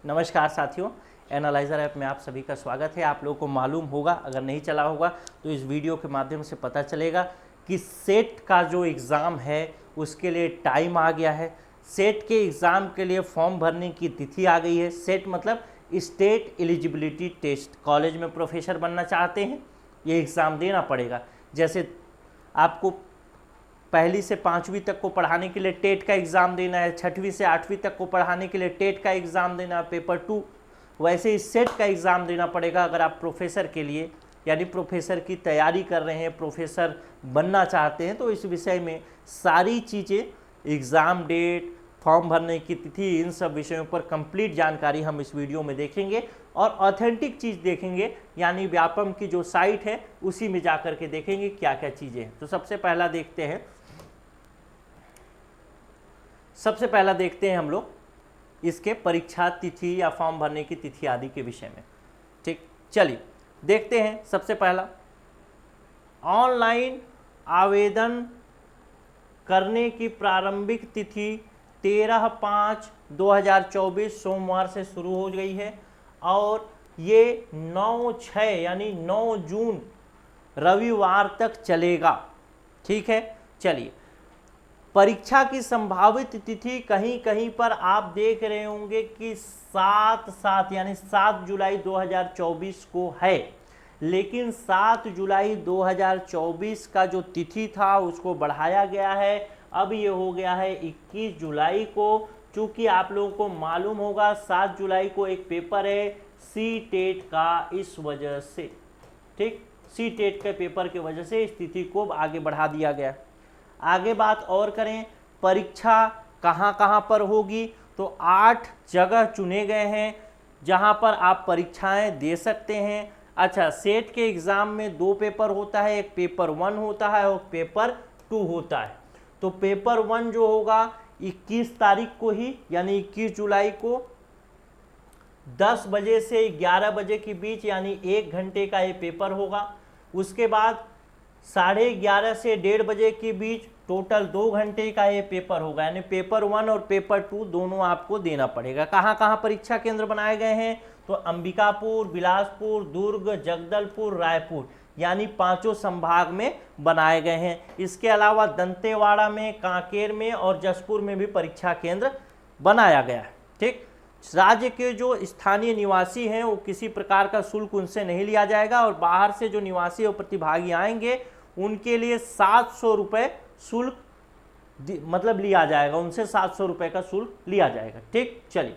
नमस्कार साथियों, analyser app में आप सभी का स्वागत है। आप लोगों को मालूम होगा, अगर नहीं चला होगा तो इस वीडियो के माध्यम से पता चलेगा कि सेट का जो एग्ज़ाम है उसके लिए टाइम आ गया है। सेट के एग्ज़ाम के लिए फॉर्म भरने की तिथि आ गई है। सेट मतलब स्टेट एलिजिबिलिटी टेस्ट। कॉलेज में प्रोफेसर बनना चाहते हैं, ये एग्ज़ाम देना पड़ेगा। जैसे आपको पहली से पाँचवीं तक को पढ़ाने के लिए टेट का एग्ज़ाम देना है, छठवीं से आठवीं तक को पढ़ाने के लिए टेट का एग्ज़ाम देना है, पेपर 2, वैसे ही सेट का एग्ज़ाम देना पड़ेगा अगर आप प्रोफेसर के लिए यानी प्रोफेसर की तैयारी कर रहे हैं, प्रोफेसर बनना चाहते हैं। तो इस विषय में सारी चीज़ें, एग्ज़ाम डेट, फॉर्म भरने की तिथि, इन सब विषयों पर कंप्लीट जानकारी हम इस वीडियो में देखेंगे और ऑथेंटिक चीज़ देखेंगे, यानी व्यापम की जो साइट है उसी में जाकर के देखेंगे क्या क्या चीज़ें हैं। तो सबसे पहला देखते हैं हम लोग इसके परीक्षा तिथि या फॉर्म भरने की तिथि आदि के विषय में। ठीक, चलिए देखते हैं। सबसे पहला, ऑनलाइन आवेदन करने की प्रारंभिक तिथि 13/5/2024 सोमवार से शुरू हो गई है और ये 9/6 यानी 9 जून रविवार तक चलेगा। ठीक है, चलिए। परीक्षा की संभावित तिथि कहीं कहीं पर आप देख रहे होंगे कि 7/7 यानी 7 जुलाई 2024 को है, लेकिन 7 जुलाई 2024 का जो तिथि था उसको बढ़ाया गया है। अब ये हो गया है 21 जुलाई को। चूँकि आप लोगों को मालूम होगा 7 जुलाई को एक पेपर है सी टेट का, इस वजह से, ठीक, सी टेट के पेपर की वजह से इस तिथि को आगे बढ़ा दिया गया। आगे बात और करें, परीक्षा कहाँ कहाँ पर होगी, तो 8 जगह चुने गए हैं जहाँ पर आप परीक्षाएं दे सकते हैं। अच्छा, सेट के एग्ज़ाम में 2 पेपर होता है, एक पेपर 1 होता है और पेपर 2 होता है। तो पेपर 1 जो होगा 21 तारीख को ही यानी 21 जुलाई को 10 बजे से 11 बजे के बीच यानी 1 घंटे का ये पेपर होगा। उसके बाद 11:30 से 1:30 बजे के बीच टोटल 2 घंटे का ये पेपर होगा, यानी पेपर 1 और पेपर 2 दोनों आपको देना पड़ेगा। कहाँ कहाँ परीक्षा केंद्र बनाए गए हैं, तो अंबिकापुर, बिलासपुर, दुर्ग, जगदलपुर, रायपुर, यानी 5 संभाग में बनाए गए हैं। इसके अलावा दंतेवाड़ा में, कांकेर में और जसपुर में भी परीक्षा केंद्र बनाया गया है। ठीक, राज्य के जो स्थानीय निवासी हैं वो किसी प्रकार का शुल्क उनसे नहीं लिया जाएगा और बाहर से जो निवासी और प्रतिभागी आएंगे उनके लिए 700 रुपये शुल्क मतलब लिया जाएगा, उनसे 700 रुपये का शुल्क लिया जाएगा। ठीक, चलिए।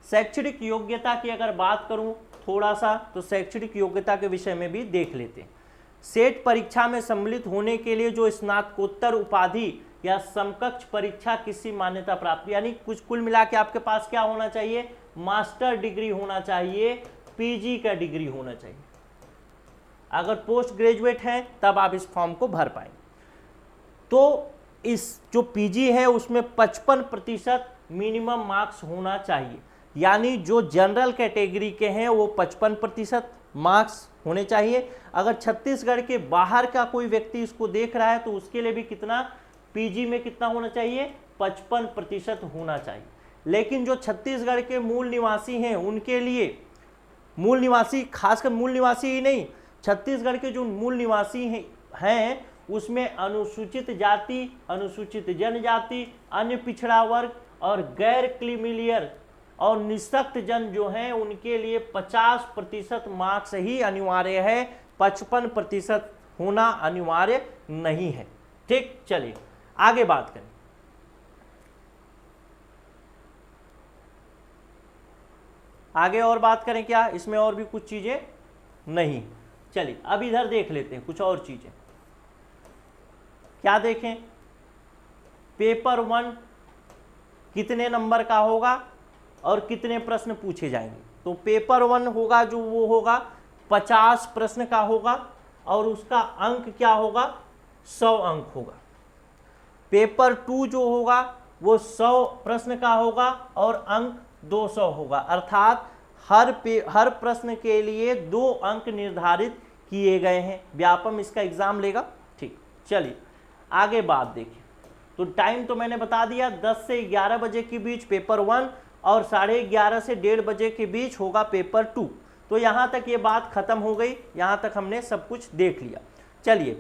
शैक्षणिक योग्यता की अगर बात करूं थोड़ा सा, तो शैक्षणिक योग्यता के विषय में भी देख लेते हैं। सेट परीक्षा में सम्मिलित होने के लिए जो स्नातकोत्तर उपाधि या समकक्ष परीक्षा किसी मान्यता प्राप्त, यानी कुछ कुल मिला के आपके पास क्या होना चाहिए, मास्टर डिग्री होना चाहिए, पीजी का डिग्री होना चाहिए। अगर पोस्ट ग्रेजुएट हैं तब आप इस फॉर्म को भर पाएंगे। तो इस जो पीजी है उसमें 55% मिनिमम मार्क्स होना चाहिए, यानी जो जनरल कैटेगरी के हैं वो 55% मार्क्स होने चाहिए। अगर छत्तीसगढ़ के बाहर का कोई व्यक्ति इसको देख रहा है तो उसके लिए भी कितना, पीजी में कितना होना चाहिए, 55% होना चाहिए। लेकिन जो छत्तीसगढ़ के मूल निवासी हैं उनके लिए, मूल निवासी खासकर मूल निवासी ही नहीं, छत्तीसगढ़ के जो मूल निवासी हैं उसमें अनुसूचित जाति, अनुसूचित जनजाति, अन्य पिछड़ा वर्ग और गैर क्रीमिलियर और निःशक्त जन जो हैं उनके लिए 50% मार्क्स ही अनिवार्य है, 55% होना अनिवार्य नहीं है। ठीक, चलिए आगे बात करें। आगे और बात करें क्या, इसमें और भी कुछ चीजें नहीं। चलिए अब इधर देख लेते हैं कुछ और चीजें। क्या देखें, पेपर 1 कितने नंबर का होगा और कितने प्रश्न पूछे जाएंगे। तो पेपर 1 होगा जो वो होगा 50 प्रश्न का होगा और उसका अंक क्या होगा, 100 अंक होगा। पेपर 2 जो होगा वो 100 प्रश्न का होगा और अंक 200 होगा, अर्थात हर प्रश्न के लिए 2 अंक निर्धारित किए गए हैं। व्यापम इसका एग्जाम लेगा। ठीक, चलिए आगे बात देखिए। तो टाइम तो मैंने बता दिया, 10 से 11 बजे के बीच पेपर 1 और 11:30 से 1:30 बजे के बीच होगा पेपर 2। तो यहाँ तक ये बात खत्म हो गई, यहाँ तक हमने सब कुछ देख लिया। चलिए,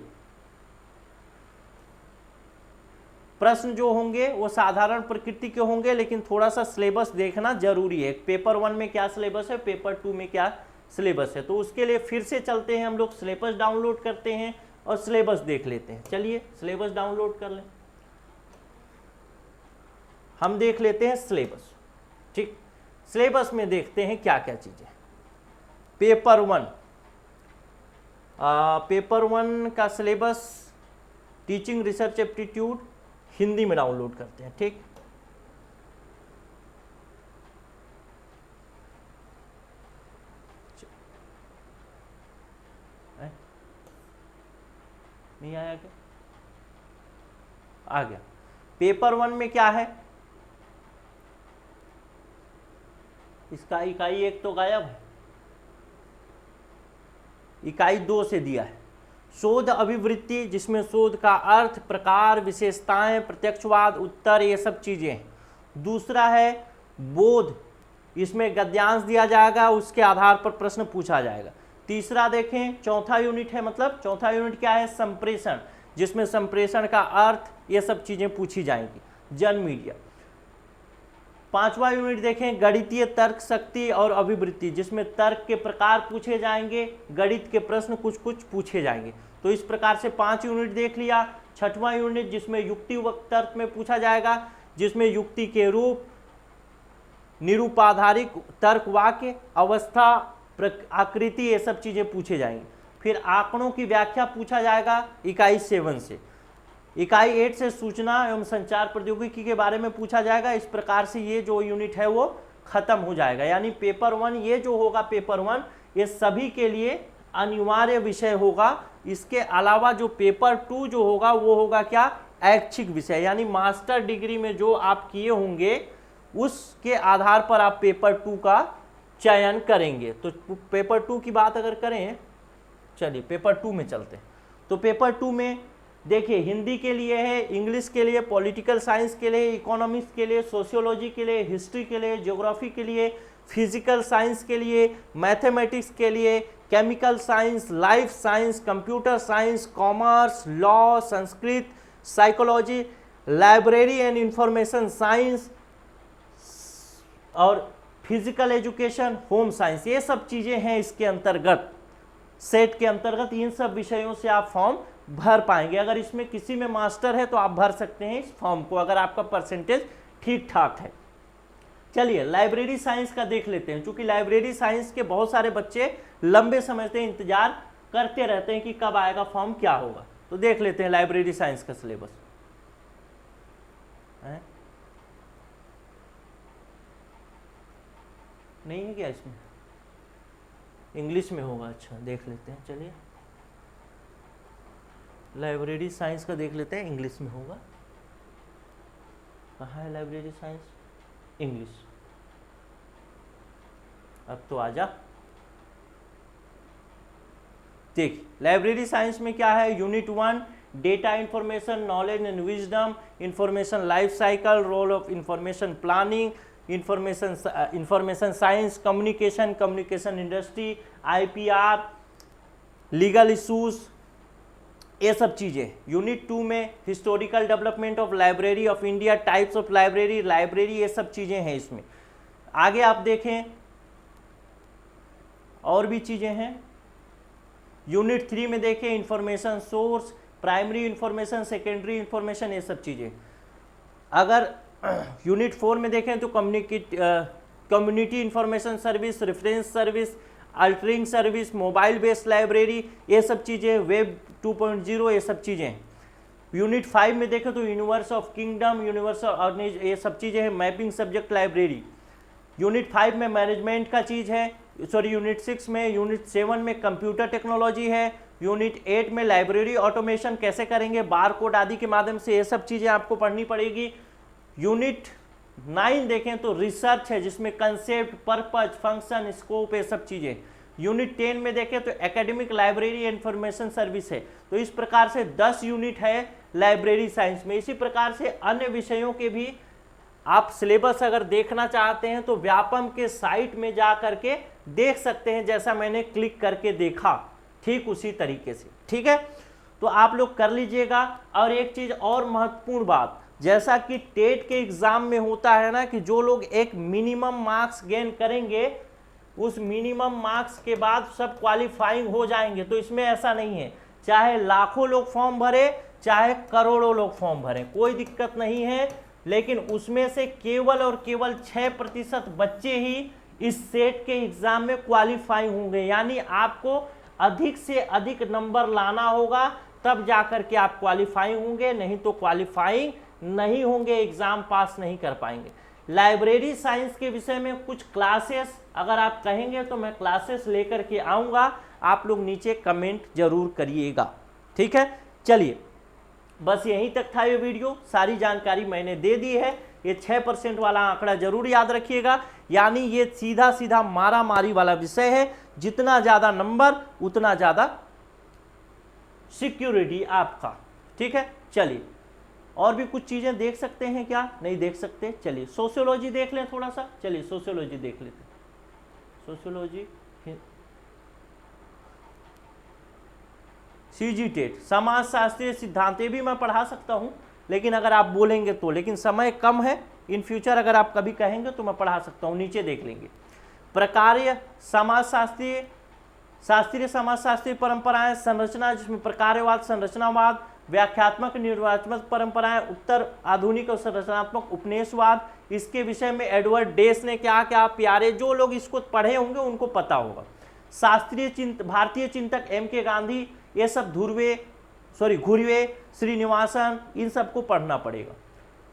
प्रश्न जो होंगे वो साधारण प्रकृति के होंगे, लेकिन थोड़ा सा सिलेबस देखना जरूरी है। पेपर 1 में क्या सिलेबस है, पेपर 2 में क्या सिलेबस है, तो उसके लिए फिर से चलते हैं हम लोग, सिलेबस डाउनलोड करते हैं और सिलेबस देख लेते हैं। चलिए सिलेबस डाउनलोड कर लें, हम देख लेते हैं सिलेबस। ठीक, सिलेबस में देखते हैं क्या क्या चीजें। पेपर 1 का syllabus teaching research aptitude Hindi में डाउनलोड करते हैं। ठीक, नहीं आया क्या? आ गया। पेपर 1 में क्या है, इसका इकाई 1 तो गायब है, इकाई 2 से दिया है शोध अभिवृत्ति, जिसमें शोध का अर्थ, प्रकार, विशेषताएं, प्रत्यक्षवाद, उत्तर, ये सब चीजें हैं। दूसरा है बोध, इसमें गद्यांश दिया जाएगा, उसके आधार पर प्रश्न पूछा जाएगा। तीसरा देखें, चौथा यूनिट है, मतलब चौथा यूनिट क्या है, संप्रेषण, जिसमें संप्रेषण का अर्थ, ये सब चीजें पूछी जाएंगी। जन मीडिया। पांचवा यूनिट देखें, गणितीय तर्क शक्ति और अभिवृत्ति, जिसमें तर्क के प्रकार पूछे जाएंगे, गणित के प्रश्न कुछ कुछ पूछे जाएंगे। तो इस प्रकार से 5 यूनिट देख लिया। छठवां यूनिट जिसमें युक्ति व तर्क में पूछा जाएगा, जिसमें युक्ति के रूप, निरूपाधारिक तर्क, वाक्य, अवस्था, आकृति, ये सब चीजें पूछे जाएंगी। फिर आंकड़ों की व्याख्या पूछा जाएगा इकाई 7 से। इकाई 8 से सूचना एवं संचार प्रौद्योगिकी के बारे में पूछा जाएगा। इस प्रकार से ये जो यूनिट है वो खत्म हो जाएगा। यानी पेपर 1 ये जो होगा, पेपर 1 ये सभी के लिए अनिवार्य विषय होगा। इसके अलावा जो पेपर 2 जो होगा वो होगा क्या, ऐच्छिक विषय, यानी मास्टर डिग्री में जो आप किए होंगे उसके आधार पर आप पेपर 2 का चयन करेंगे। तो पेपर 2 की बात अगर करें, चलिए पेपर 2 में चलते हैं। तो पेपर 2 में देखिए, हिंदी के लिए है, इंग्लिश के लिए, पॉलिटिकल साइंस के लिए, इकोनॉमिक्स के लिए, सोशियोलॉजी के लिए, हिस्ट्री के लिए, ज्योग्राफी के लिए, फिजिकल साइंस के लिए, मैथमेटिक्स के लिए, chemical science, life science, computer science, commerce, law, Sanskrit, psychology, library and information science और फिजिकल एजुकेशन, होम साइंस, ये सब चीज़ें हैं इसके अंतर्गत, सेट के अंतर्गत। इन सब विषयों से आप फॉर्म भर पाएंगे। अगर इसमें किसी में मास्टर है तो आप भर सकते हैं इस फॉर्म को, अगर आपका परसेंटेज ठीक ठाक है। चलिए लाइब्रेरी साइंस का देख लेते हैं, क्योंकि लाइब्रेरी साइंस के बहुत सारे बच्चे लंबे समय से इंतजार करते रहते हैं कि कब आएगा फॉर्म, क्या होगा। तो देख लेते हैं लाइब्रेरी साइंस का सिलेबस। नहीं है क्या इसमें, इंग्लिश में होगा। अच्छा देख लेते हैं, चलिए लाइब्रेरी साइंस का देख लेते हैं, इंग्लिश में होगा। कहाँ है लाइब्रेरी साइंस, इंग्लिश। अब तो आजा, देखिए लाइब्रेरी साइंस में क्या है, unit 1 data information, knowledge and wisdom, information life cycle, role of information planning, information science, communication industry, IPR, legal issues, ये सब चीज़ें। यूनिट 2 में historical development of library of India, types of library, ये सब चीज़ें हैं इसमें। आगे आप देखें और भी चीज़ें हैं। यूनिट 3 में देखें information source, primary information, secondary information, ये सब चीज़ें। अगर यूनिट 4 में देखें तो community information service, reference service, altering service, mobile based library, ये सब चीज़ें, वेब 2.0, ये सब चीज़ें। यूनिट 5 में देखें तो universe of kingdom, universe of, ये सब चीज़ें हैं, मैपिंग सब्जेक्ट लाइब्रेरी। यूनिट 5 में मैनेजमेंट का चीज़ है, सॉरी यूनिट 6 में, यूनिट 7 में कंप्यूटर टेक्नोलॉजी है, यूनिट 8 में लाइब्रेरी ऑटोमेशन कैसे करेंगे, बार कोड आदि के माध्यम से, ये सब चीज़ें आपको पढ़नी पड़ेगी। यूनिट 9 देखें तो रिसर्च है, जिसमें कंसेप्ट, पर्पज, फंक्शन, स्कोप, ये सब चीज़ें। यूनिट 10 में देखें तो एकेडमिक लाइब्रेरी इंफॉर्मेशन सर्विस है। तो इस प्रकार से 10 यूनिट है लाइब्रेरी साइंस में। इसी प्रकार से अन्य विषयों के भी आप सिलेबस अगर देखना चाहते हैं तो व्यापम के साइट में जा करके देख सकते हैं, जैसा मैंने क्लिक करके देखा ठीक उसी तरीके से। ठीक है, तो आप लोग कर लीजिएगा। और एक चीज और महत्वपूर्ण बात, जैसा कि टेट के एग्जाम में होता है ना कि जो लोग एक मिनिमम मार्क्स गेन करेंगे उस मिनिमम मार्क्स के बाद सब क्वालिफाइंग हो जाएंगे, तो इसमें ऐसा नहीं है। चाहे लाखों लोग फॉर्म भरे, चाहे करोड़ों लोग फॉर्म भरें, कोई दिक्कत नहीं है, लेकिन उसमें से केवल और केवल 6% बच्चे ही इस सेट के एग्जाम में क्वालिफाई होंगे। यानी आपको अधिक से अधिक नंबर लाना होगा, तब जाकर के आप क्वालिफाई होंगे, नहीं तो क्वालिफाई नहीं होंगे, एग्जाम पास नहीं कर पाएंगे। लाइब्रेरी साइंस के विषय में कुछ क्लासेस अगर आप कहेंगे तो मैं क्लासेस लेकर के आऊँगा, आप लोग नीचे कमेंट जरूर करिएगा। ठीक है, चलिए बस यहीं तक था ये वीडियो, सारी जानकारी मैंने दे दी है। ये 6% वाला आंकड़ा जरूर याद रखिएगा, यानी ये सीधा सीधा मारा मारी वाला विषय है। जितना ज़्यादा नंबर उतना ज़्यादा सिक्योरिटी आपका। ठीक है, चलिए और भी कुछ चीज़ें देख सकते हैं क्या? नहीं देख सकते। चलिए सोशियोलॉजी देख लें थोड़ा सा, चलिए सोशियोलॉजी देख लेते हैं। सोशियोलॉजी सीजी टेट समाज शास्त्रीय सिद्धांत भी मैं पढ़ा सकता हूं, लेकिन अगर आप बोलेंगे तो, लेकिन समय कम है। इन फ्यूचर अगर आप कभी कहेंगे तो मैं पढ़ा सकता हूं, नीचे देख लेंगे। प्रकार्य समाज शास्त्रीय, शास्त्रीय समाज शास्त्रीय परंपराएं, संरचना जिसमें प्रकारवाद, संरचनावाद, व्याख्यात्मक निर्वाचनात्मक परंपराएं, उत्तर आधुनिक और संरचनात्मक उपनिवेशवाद। इसके विषय में एडवर्ड डेस ने क्या क्या प्यारे, जो लोग इसको पढ़े होंगे उनको पता होगा। शास्त्रीय भारतीय चिंतक M.K. गांधी, ये सब घुर्वे, श्रीनिवासन, इन सबको पढ़ना पड़ेगा।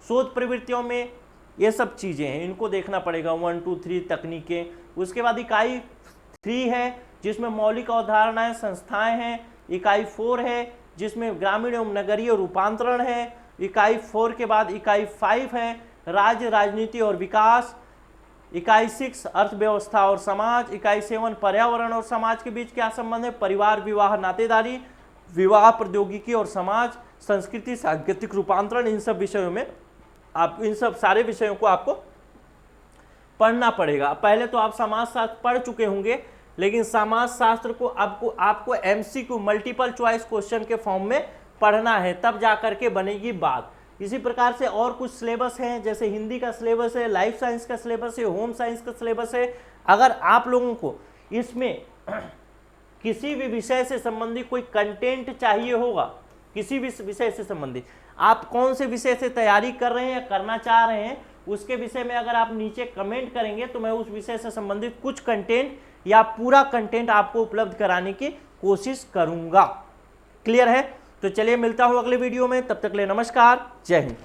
शोध प्रवृत्तियों में ये सब चीज़ें हैं, इनको देखना पड़ेगा। 1, 2, 3 तकनीकें। उसके बाद इकाई 3 है जिसमें मौलिक अवधारणाएं संस्थाएं हैं। इकाई 4 है जिसमें ग्रामीण एवं नगरीय रूपांतरण है। इकाई 4 के बाद इकाई 5 है राज्य, राजनीति और विकास। इकाई 6 अर्थव्यवस्था और समाज। इकाई 7 पर्यावरण और समाज के बीच क्या संबंध है, परिवार, विवाह, नातेदारी, विवाह, प्रौद्योगिकी और समाज, संस्कृति, सांस्कृतिक रूपांतरण। इन सब विषयों में आप इन सब सारे विषयों को आपको पढ़ना पड़ेगा। पहले तो आप समाजशास्त्र पढ़ चुके होंगे, लेकिन समाजशास्त्र को आपको MCQ मल्टीपल चॉइस क्वेश्चन के फॉर्म में पढ़ना है, तब जाकर के बनेगी बात। इसी प्रकार से और कुछ सिलेबस हैं, जैसे हिंदी का सिलेबस है, लाइफ साइंस का सिलेबस है, होम साइंस का सिलेबस है। अगर आप लोगों को इसमें किसी भी विषय से संबंधित कोई कंटेंट चाहिए होगा, किसी भी विषय से संबंधित, आप कौन से विषय से तैयारी कर रहे हैं या करना चाह रहे हैं, उसके विषय में अगर आप नीचे कमेंट करेंगे तो मैं उस विषय से संबंधित कुछ कंटेंट या पूरा कंटेंट आपको उपलब्ध कराने की कोशिश करूंगा। क्लियर है? तो चलिए मिलता हूं अगले वीडियो में, तब तक के लिए नमस्कार, जय हिंद।